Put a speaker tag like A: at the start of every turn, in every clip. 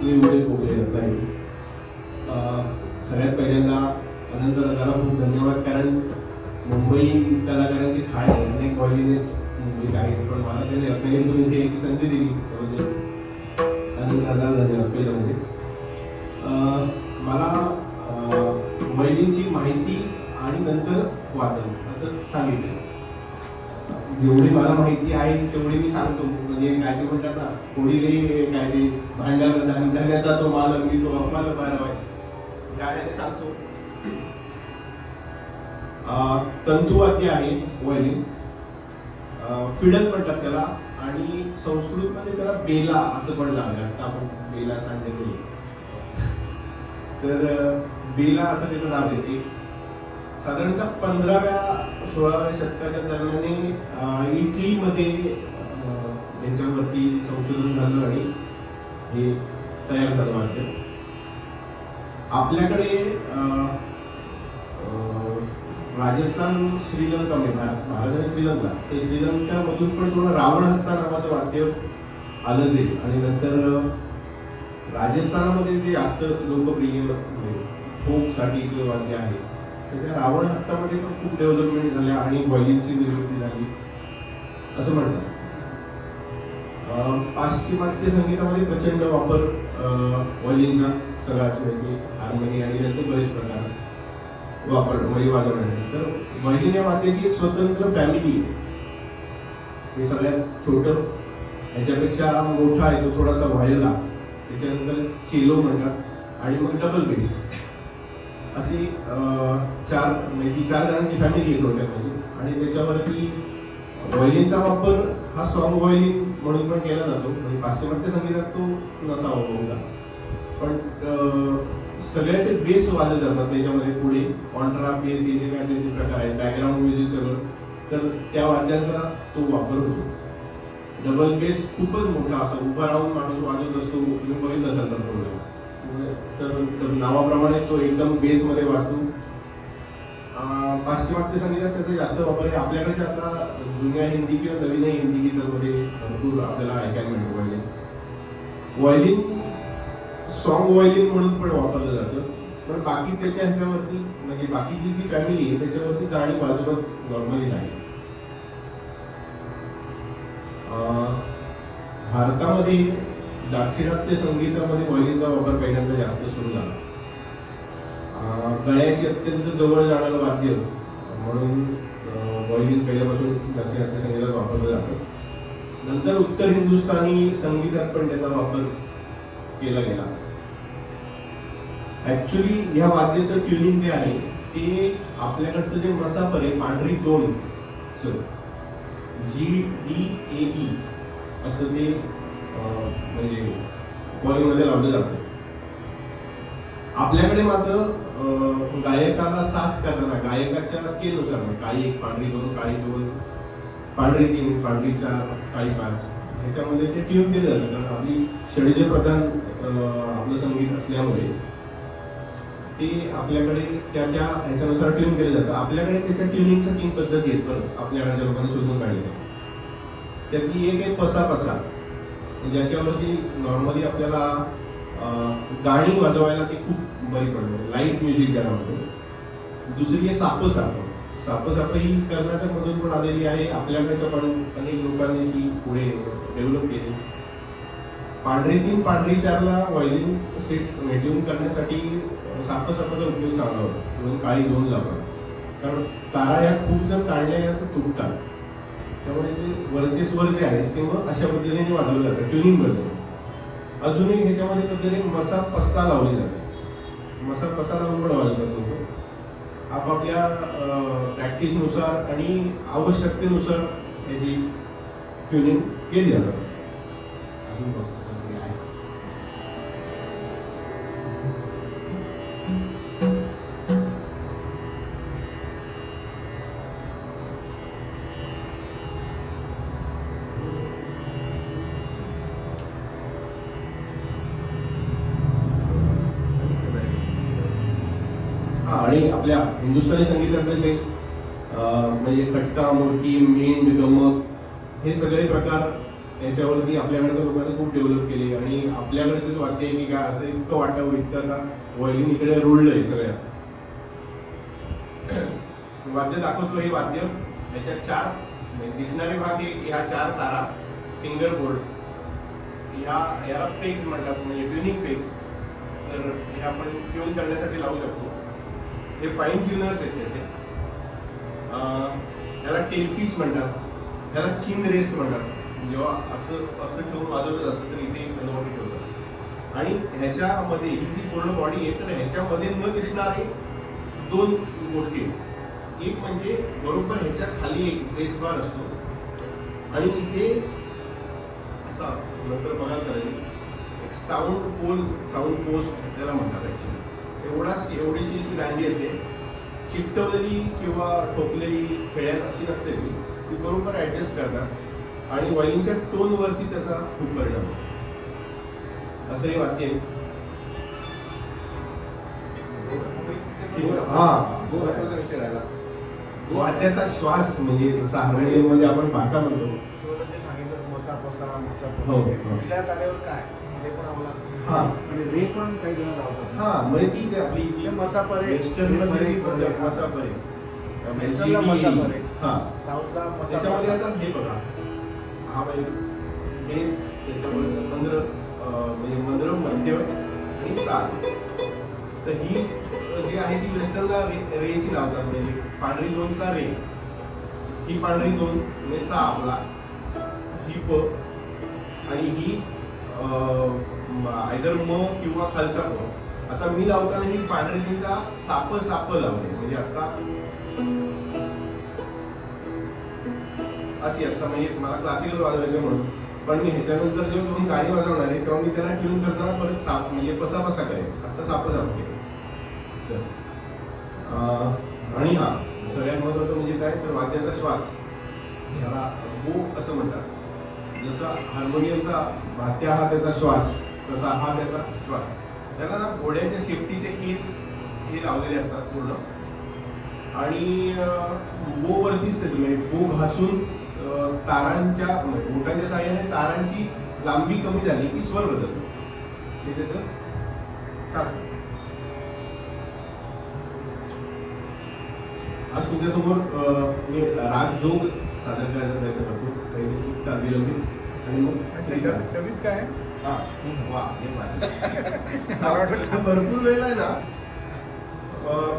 A: मी उदय कोकळे रत्नागिरी. सगळ्यात पहिल्यांदा अनंत दादाला खूप धन्यवाद, कारण मुंबई कलाकारांची खाण आहे, अनेक व्हायोलिनिस्ट मुंबईत आहेत, पण मला त्यांनी रत्नागिरीतून इथे यायची संधी दिली. म्हणजे अनंत दादाला धन्यवाद. पहिलं म्हणजे मला व्हायोलिनची माहिती आणि नंतर वादन असं सांगितलं. जेवढी मला माहिती आहे तेवढी मी सांगतो. म्हणजे काय ते म्हणतात ना, कोणीही काय ते भांड्याचा तो मालक मी तो अपाल बारव आहे, त्याने सांगतो. तंतुवाद्य आहे व्हायोलिन, फिडल म्हणतात त्याला, आणि संस्कृतमध्ये त्याला बेला असं पण लागलं. आता आपण बेला सांगितलं तर बेला असं त्याचं नाव आहे. साधारणतः 15व्या-16व्या शतकाच्या दरम्यान इटलीमध्ये याच्यावरती संशोधन झालं आणि हे तयार झालं वाद्य. आपल्याकडे राजस्थान, श्रीलंका, भारत आणि श्रीलंका, ते श्रीलंका मधून पण थोडं रावण हत्ता नावाचं वाद्य आलं जे, आणि नंतर राजस्थानामध्ये ते जास्त लोकप्रिय फोक साठीचं वाद्य आहे. तर त्या रावण हत्तामध्ये पण खूप डेव्हलपमेंट झाल्या आणि व्हायोलिनची निर्मिती झाली असं म्हणतात. पाश्चिमात्य संगीतामध्ये प्रचंड वापर व्हायोलिनचा सगळ्याच माहिती, हार्मोनी आणि नंतर बरेच प्रकार वापर म्हणजे वाजवण्यासाठी. तर व्हायोलिन या वाद्याची एक स्वतंत्र फॅमिली आहे. हे सगळ्यात छोटं, ह्याच्यापेक्षा मोठा आहे तो थोडासा व्हायोला, त्याच्यानंतर चेलो म्हणतात, आणि मग डबल बेस, अशी चार जणांची फॅमिली आहे थोडक्यामध्ये. आणि त्याच्यावरती व्हायोलिनचा वापर हा सॉन्ग व्हायोलिन म्हणून पण केला जातो. म्हणजे पाश्चिमात्य संगीतात तो नसावा बहुधा, पण सगळ्याचे बेस वाजत जातात त्याच्यामध्ये. पुढे कॉन्ट्रा बेस हे जे काय ते प्रकार आहेत, बॅकग्राऊंड म्युझिक सगळं, तर त्या वाद्यांचा तो वापर होतो. डबल बेस खूपच मोठा, असा उभा राहून माणूस वाजवत असतो, तुम्ही बघितलं असाल तर पूर्ण. तर नावाप्रमाणे तो एकदम बेसमध्ये वाजतो. पाश्चिमात्य संगीतात त्याचा जास्त वापर आहे. आपल्याकडे आता जुन्या हिंदी किंवा नवीन हिंदी गीतांमध्ये भरपूर आपल्याला ऐकायला मिळतो व्हायोलिन. व्हायोलिन सॉन्ग व्हायोलिन म्हणून पण वापरलं जातं, पण बाकी त्याच्या ह्याच्यावरती म्हणजे बाकीची जी फॅमिली आहे त्याच्यावरती गाणी वाजवत नॉर्मली नाही. भारतामध्ये दाक्षिणात्य संगीतामध्ये व्हायोलिनचा वापर पहिल्यांदा जास्त सुरू झाला. गळ्याशी अत्यंत जवळ जाणारं वाद्य म्हणून व्हायोलिन पहिल्यापासून दाक्षिणात्य संगीतात वापरलं जातं. नंतर उत्तर हिंदुस्थानी संगीतात पण त्याचा वापर केला गेला. ऍक्च्युली ह्या वाद्याचं ट्युनिंग जे आहे ते आपल्याकडचं जे मसापर आहे, पांढरी दोन GDAE असं ते म्हणजे व्हायोलिनमध्ये लावलं जातं. आपल्याकडे मात्र गायकाला साथ करताना गायकाच्या स्केलनुसार, काळी 1, पांढरी 2, काळी 2, पांढरी 3, पांढरी 4, काळी 5, ह्याच्यामध्ये ते ट्यून केलं जातं. कारण आपली षड्ज प्रधान आपलं संगीत असल्यामुळे ते आपल्याकडे त्या ह्याच्यानुसार ट्यून केलं जातं. आपल्याकडे त्याच्या ट्युनिंगच्या 3 पद्धती आहेत. परत आपल्याकडे ज्या लोकांनी शोधून काढलेल्या, त्यातली एक आहे पसा, ज्याच्यावरती नॉर्मली आपल्याला गाणी वाजवायला ती खूप बरी पडते, लाईट म्युझिक ज्याला म्हणतो. दुसरी आहे साप ही कर्नाटकमधून पण आलेली आहे. आपल्याकडच्या पण अनेक लोकांनी ती पुढे डेव्हलप केली. पांढरी 3, पांढरी 4ला व्हायोलिन सेट ट्यून करण्यासाठी सापाचा उपयोग चांगला होतो, म्हणून काळी 2 लावतात. कारण तारा या खूप जर काढल्या गेल्या तर तुटतात, त्यामुळे ते वरचे स्वर जे आहेत ते मग अशा पद्धतीने वाजवलं जातं ट्युनिंग बरोबर. अजून एक ह्याच्यामध्ये पद्धतीने मसा पस्सा लावली जाते. मसा पस्सा लावून पण वाजवतात लोक आपापल्या प्रॅक्टिसनुसार आणि आवश्यकतेनुसार याची ट्युनिंग केली जातात. अजून आणि आपल्या हिंदुस्थानी संगीतातले जे म्हणजे खटका, मुरकी, मेंढ, गमक हे सगळे प्रकार याच्यावरती आपल्याकडच्या लोकांनी खूप डेव्हलप केली आणि आपल्याकडचंच वाद्य आहे की काय असं इतकं वाटावं इतकं आता व्हायोलिन इकडे रुळलंय सगळ्यात. वाद्य दाखवतो हे वाद्य, याच्यात 4 दिसणारे भाग ह्या 4 तारा, फिंगर बोर्ड, याला पेग्स म्हणतात, म्हणजे ट्युनिंग पेग्स. तर हे आपण ट्यून करण्यासाठी लावू शकतो. हे फाईन ट्युनर्स आहेत त्याचे. याला टेलपीस म्हणतात, त्याला चिन रेस्ट म्हणतात. जेव्हा असं असं ठेवून वाजवलं जातं तर इथे कन्वर्ट ठेवतात. आणि ह्याच्यामध्ये ही जी पूर्ण बॉडी आहे तर ह्याच्यामध्ये न दिसणारे 2 गोष्टी. एक म्हणजे बरोबर ह्याच्या खाली एक बेस बार असतो आणि इथे असा नंतर बघायला करायची एक साऊंड पोस्ट त्याला म्हणतात ऍक्च्युली. एवढीशी अशी दांडी असते, चिकटवलेली किंवा ठोकलेली खेळ्यात अशी नसते ती बरोबर ऍडजस्ट करतात आणि व्हायोलिनच्या टोनवरती त्याचा खूप परिणाम होतो. असं हे वाद्य आहे. वाद्याचा श्वास म्हणजे जसा हार्मोनियम मध्ये आपण भाता म्हणतो.
B: जे सांगितलं मसा पसा
A: हो.
B: त्या तारेवर काय ते पण आम्हाला
A: हा
B: आणि रे पण काही जण लावतात.
A: हा म्हणजे ती जी आपली
B: मसा परे,
A: वेस्टर्न मध्ये मसा परे,
B: वेस्टर्नला मसा परे,
A: हा
B: साऊथला मसा
A: त्याच्यामध्ये
B: पसा.
A: आता हे बघा, हा म्हणजे बेस, त्याच्यामध्ये मंद्र म्हणजे मंद्र, मध्य आणि ताल. तर ही जी आहे ती वेस्टर्नला रेची लावतात, म्हणजे पांढरी 2चा रे, ही पांढरी 2 म्हणजे सा आपला, ही प आणि ही आयदर म किंवा खालचा प. आता मी लावताना ही पांढरी 3चा साप लावले, म्हणजे आता अशी आता म्हणजे मला क्लासिकल वाजवायचं म्हणून, पण मी ह्याच्यानंतर जेव्हा 2 गाणी वाजवणार आहे तेव्हा मी त्याला ट्यून करताना परत साप म्हणजे पसा करेन. आता साप लावते. आणि हा सगळ्यात महत्वाचं म्हणजे काय तर वाद्याचा श्वास, याला बो असं म्हणतात. जसा हार्मोनियमचा भात्या हा त्याचा श्वास, तसा हा त्याचा श्वास. त्याला ना घोड्याच्या शेपटीचे केस हे लावलेले असतात पूर्ण आणि बो वरतीच त्याची म्हणजे बो घासून तारांच्या बोटांच्या साहाय्याने तारांची लांबी कमी झाली की स्वर बदलतो. हे त्याचं शास्त्र. आज तुमच्यासमोर मी राग जोग सादर करायचा प्रयत्न करतो. पहिले एक तालविलंबी आणि मग
B: कवित काय
A: हा वा हे भरपूर वेळेला आहे ना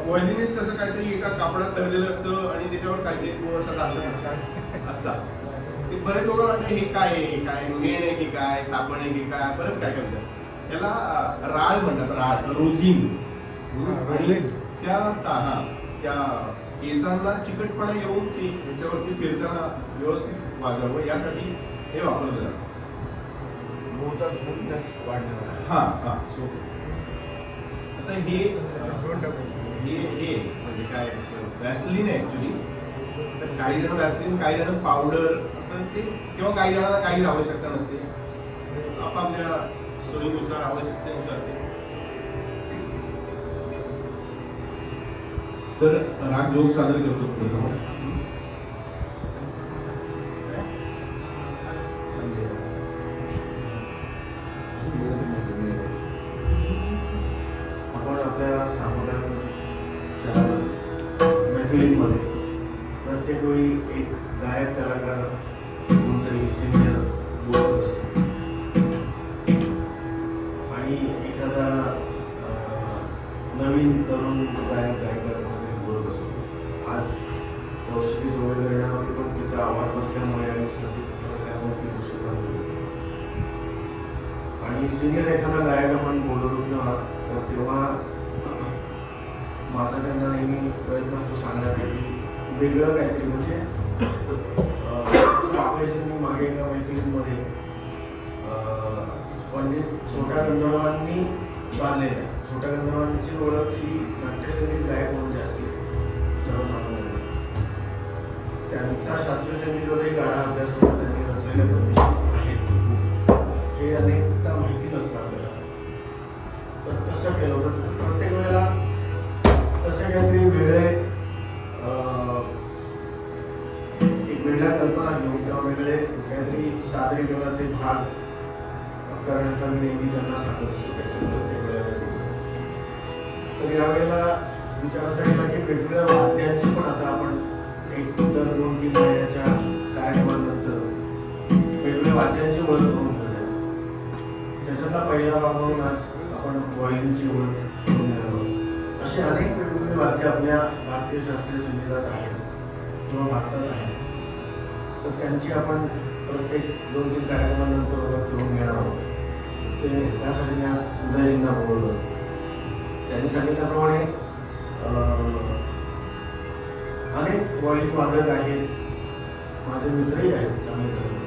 A: व्हायोलिनिस्ट कसं काहीतरी एका कापडात तरलेलं असतं आणि त्याच्यावर काहीतरी असं घासत असतं असा. ते बरेच लोक वाटतं हे काय आहे, काय मेण आहे की काय, साबण आहे की काय, बरंच काय करतात. याला राळ म्हणतात, राळ, रोझिन. आणि त्या केसांना चिकटपणा येऊन ते त्याच्यावरती फिरताना व्यवस्थित वाजावं यासाठी हे वापरलं जातं.
B: बोचा स्मूथनेस वाढणार.
A: हा हा सो आता हे म्हणजे काय वॅसलीन आहे ऍक्च्युली. तर काही जण वॅसलीन, काही जण पावडर असं ते, किंवा काही जणांना काहीच आवश्यकता नसते. आपापल्या सोयीनुसार, आवश्यकतेनुसार ते. तर राग जोग सादर करतो पुढे.
B: आपण आपल्या सामोऱ्याच्या मैफिलीमध्ये प्रत्येक वेळी एक गायक कलाकार कोणतरी सिनियर बोलत असतो आणि एखादा नवीन तरुण गायक गायिका कोणतरी बोलत असतो. आज कौशली जोडे करण्यावरती पण तिचा आवाज बसल्यामुळे आणि संगीत बदलल्यामुळे ती गोष्ट बनली. आणि सिनियर एखादा गायक आपण बोलतो किंवा तर तेव्हा माझा त्यांना नेहमी प्रयत्न असतो सांगण्यासाठी वेगळं काहीतरी. म्हणजे मी मागे एका मैफिलीमध्ये पंडित छोट्या गंधर्वांनी बांधलेल्या छोट्या गंधर्वांची ओळख ही नाट्यसंगीत गायक म्हणून जास्ती सर्वसामान्यांना. त्यांचा शास्त्रीय संगीतावरही गाढा अभ्यास करून त्यांनी रचलेल्या बंदिशी आहेत खूप, हे अनेकदा माहिती नसतं आपल्याला. तर तसं केलं होतं. तर प्रत्येक वेळेला तसे काहीतरी वेगळे एक वेगळ्या कल्पना घेऊन किंवा वेगळे काहीतरी सादरीकरणाचे भाग करण्याचा मी नेहमी त्यांना सांगत असतो प्रत्येक वेळेला. तर यावेळेला विचार असा केला की वेगवेगळ्या वाद्यांची पण आता आपण एक दर 2-3 महिन्याच्या कार्यक्रमानंतर वेगवेगळ्या वाद्यांची ओळख करून घेऊया. त्याच्यातला पहिला भाग म्हणून आज आपण व्हायोलिनची ओळख करून घेणार आहोत. अशी अनेक वेगवेगळी वाद्य आपल्या भारतीय शास्त्रीय संगीतात आहेत किंवा भारतात आहेत. तर त्यांची आपण प्रत्येक 2-3 कार्यक्रमानंतर ओळख करून घेणार आहोत. त्यासाठी मी आज उदयजींना बोलवलं. त्यांनी सांगितल्याप्रमाणे अनेक व्हायोलिन वादक आहेत, माझे मित्रही आहेत चांगले चांगले.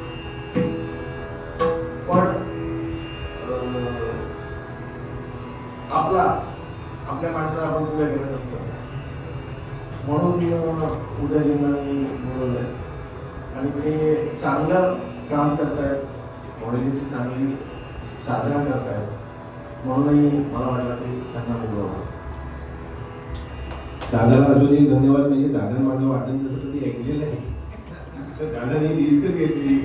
B: पण आपल्या माणसाला आपण पुढे करत असतो म्हणून उदयजींना मी बोलवलंय आणि ते चांगलं काम करतायत, व्हायोलिनची चांगली साधना करतायत म्हणूनही मला वाटलं की त्यांना बोलवावं.
A: दादाला अजूनही धन्यवाद. म्हणजे दादा माझं वादन तसं कधी ऐकलेलं नाही, तर दादाने डिस्कस घेतली.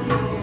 C: आहे